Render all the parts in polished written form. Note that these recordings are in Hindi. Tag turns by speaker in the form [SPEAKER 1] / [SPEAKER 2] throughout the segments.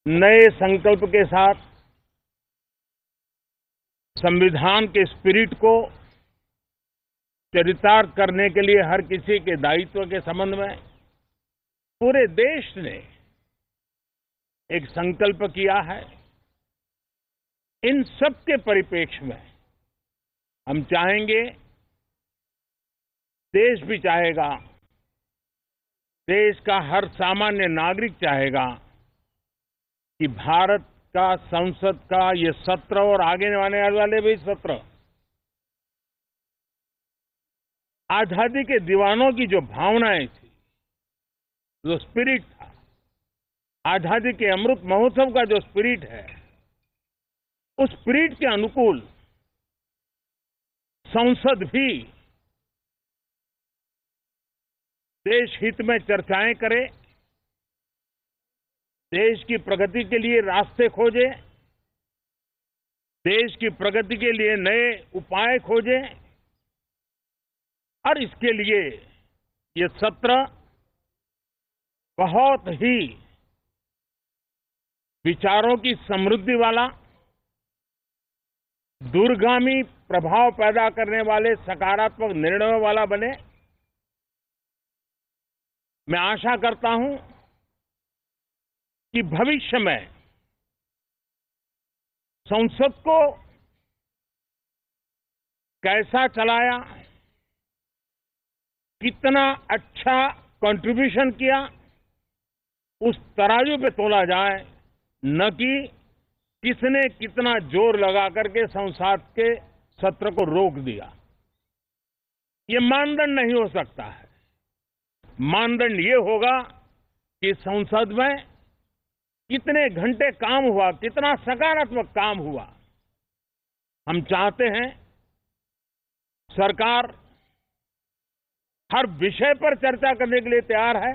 [SPEAKER 1] नए संकल्प के साथ संविधान के स्पिरिट को चरितार्थ करने के लिए हर किसी के दायित्व के संबंध में पूरे देश ने एक संकल्प किया है। इन सब के परिप्रेक्ष्य में हम चाहेंगे, देश भी चाहेगा, देश का हर सामान्य नागरिक चाहेगा कि भारत का संसद का ये सत्र और आगे आने वाले भी सत्र आजादी के दीवानों की जो भावनाएं थी, जो स्पिरिट था, आजादी के अमृत महोत्सव का जो स्पिरिट है, उस स्पिरिट के अनुकूल संसद भी देश हित में चर्चाएं करे, देश की प्रगति के लिए रास्ते खोजे, देश की प्रगति के लिए नए उपाय खोजे। और इसके लिए ये सत्र बहुत ही विचारों की समृद्धि वाला, दूरगामी प्रभाव पैदा करने वाले सकारात्मक निर्णयों वाला बने। मैं आशा करता हूं कि भविष्य में संसद को कैसा चलाया, कितना अच्छा कंट्रीब्यूशन किया, उस तराजू पे तोला जाए, न कि किसने कितना जोर लगा करके संसद के सत्र को रोक दिया। ये मानदंड नहीं हो सकता है। मानदंड ये होगा कि संसद में कितने घंटे काम हुआ, कितना सकारात्मक काम हुआ। हम चाहते हैं सरकार हर विषय पर चर्चा करने के लिए तैयार है,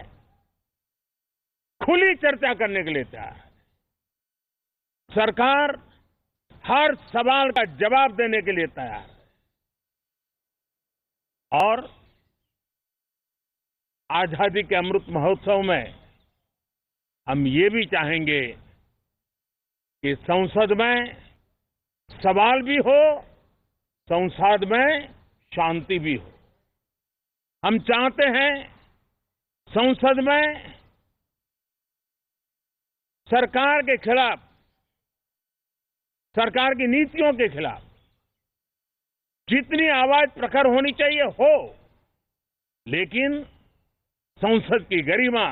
[SPEAKER 1] खुली चर्चा करने के लिए तैयार है। सरकार हर सवाल का जवाब देने के लिए तैयार है। और आजादी के अमृत महोत्सव में हम ये भी चाहेंगे कि संसद में सवाल भी हो, संसद में शांति भी हो। हम चाहते हैं संसद में सरकार के खिलाफ, सरकार की नीतियों के खिलाफ जितनी आवाज प्रखर होनी चाहिए हो, लेकिन संसद की गरिमा,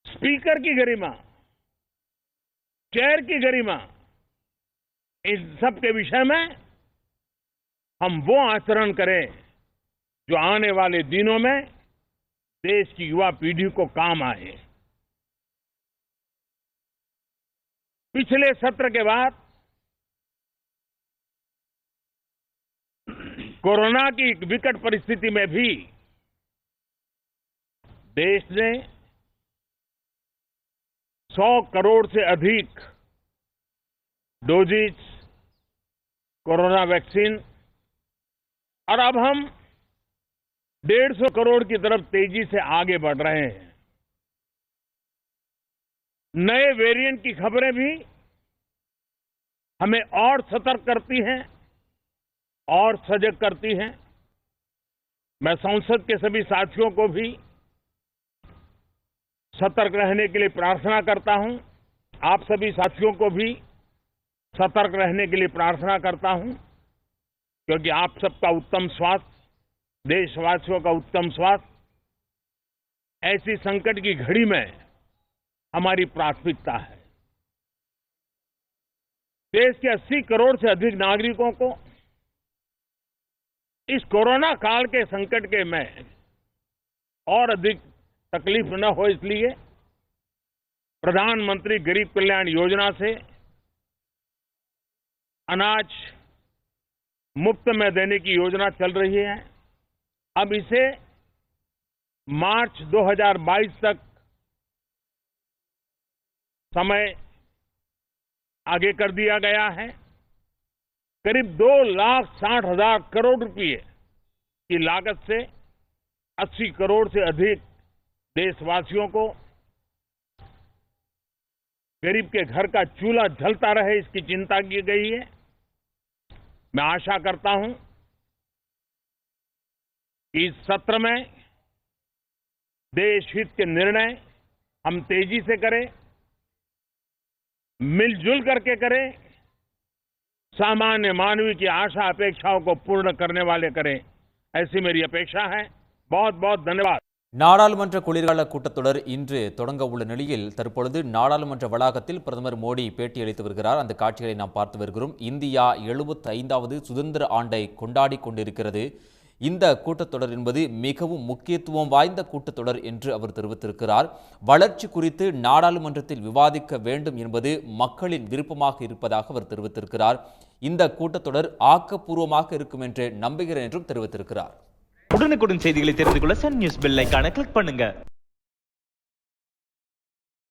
[SPEAKER 1] स्पीकर की गरिमा, चेयर की गरिमा, इन सब के विषय में हम वो आचरण करें जो आने वाले दिनों में देश की युवा पीढ़ी को काम आए। पिछले सत्र के बाद कोरोना की विकट परिस्थिति में भी देश ने 100 करोड़ से अधिक डोजेज कोरोना वैक्सीन, और अब हम 150 करोड़ की तरफ तेजी से आगे बढ़ रहे हैं। नए वेरिएंट की खबरें भी हमें और सतर्क करती हैं और सजग करती हैं। मैं संसद के सभी साथियों को भी सतर्क रहने के लिए प्रार्थना करता हूं। आप सभी साथियों को भी सतर्क रहने के लिए प्रार्थना करता हूं, क्योंकि आप सबका उत्तम स्वास्थ्य, देशवासियों का उत्तम स्वास्थ्य ऐसी संकट की घड़ी में हमारी प्राथमिकता है। देश के 80 करोड़ से अधिक नागरिकों को इस कोरोना काल के संकट के में और अधिक तकलीफ न हो, इसलिए प्रधानमंत्री गरीब कल्याण योजना से अनाज मुफ्त में देने की योजना चल रही है। अब इसे मार्च 2022 तक समय आगे कर दिया गया है। करीब 2,60,000 करोड़ रुपए की लागत से 80 करोड़ से अधिक देशवासियों को गरीब के घर का चूल्हा जलता रहे इसकी चिंता की गई है। मैं आशा करता हूं कि इस सत्र में देश हित के निर्णय हम तेजी से करें, मिलजुल करके करें, सामान्य मानवी की आशा अपेक्षाओं को पूर्ण करने वाले करें, ऐसी मेरी अपेक्षा है। बहुत बहुत धन्यवाद।
[SPEAKER 2] நாடாளுமன்ற குளிர்கால கூட்டத்தொடர் இன்று தொடங்க உள்ள நிலையில் தற்பொழுது நாடாளுமன்ற வளாகத்தில் பிரதமர் மோடி பேட்டியளித்து வருகிறார். அந்த காட்சிகளை நாம் பார்த்து வருகிறோம். இந்தியா 75வது சுதந்திர ஆண்டை கொண்டாடி கொண்டிருக்கிறது. இந்த கூட்டத்தொடர் என்பது மிகவும் முக்கியத்துவம் வாய்ந்த கூட்டத்தொடர் என்று அவர் தெரிவித்திருக்கிறார். வளர்ச்சி குறித்து நாடாளுமன்றத்தில் விவாதிக்க வேண்டும் என்பது மக்களின் விருப்பமாக இருப்பதாக அவர் தெரிவித்திருக்கிறார். இந்த கூட்டத்தொடர் ஆக்கப்பூர்வமாக இருக்கும் என்று நம்புகிறேன் என்றும் தெரிவித்திருக்கிறார்.
[SPEAKER 3] உடனுக்குடன் செய்திகளை தெரிந்து கொள்ள சன் நியூஸ் பெல் ஐகானை கிளிக் பண்ணுங்க.